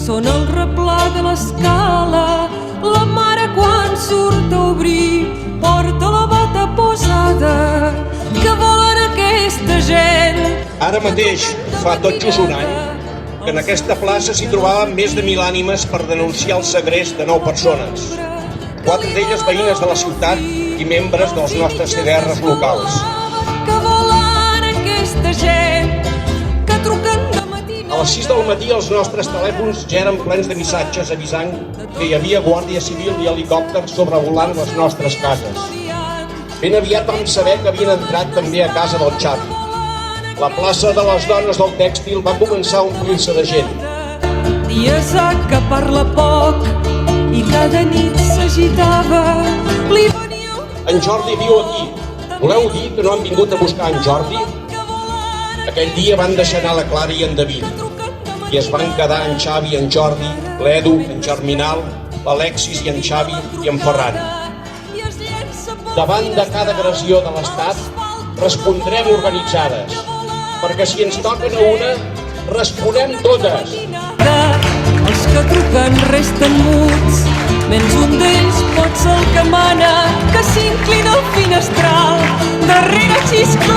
són el replà de l'escala. La mare quan surt a obrir porta la bata posada. Què volen aquesta gent? Ara mateix, fa tot just un any, que en aquesta plaça s'hi trobaven més de 1.000 ànimes per denunciar el segrest de 9 persones. 4 d'elles veïnes de la ciutat i membres dels nostres CDRs locals. Què volen aquesta gent que truquen de matina? A les 6 del matí els nostres telèfons ja eren plens de missatges avisant que hi havia Guàrdia Civil i helicòpters sobrevolant les nostres cases. Ben aviat vam saber que havien entrat també a casa del Xavi. La plaça de les dones del tèxtil va començar a omplir-se de gent. Dies que parla poc i cada nit s'agitava. Li venia En Jordi viu aquí. Voleu dir que no han vingut a buscar en Jordi? Aquell dia van deixar anar la Clara i en David i es van quedar en Xavi i en Jordi, l'Edu, en Germinal, l'Alexis i en Xavi i en Ferran. Davant de cada agressió de l'Estat respondrem organitzades, perquè si ens toquen a una, responem totes. Els que truquen resten muts, menys un d'ells pot ser el que mana, que s'inclina al finestral, darrere xiscla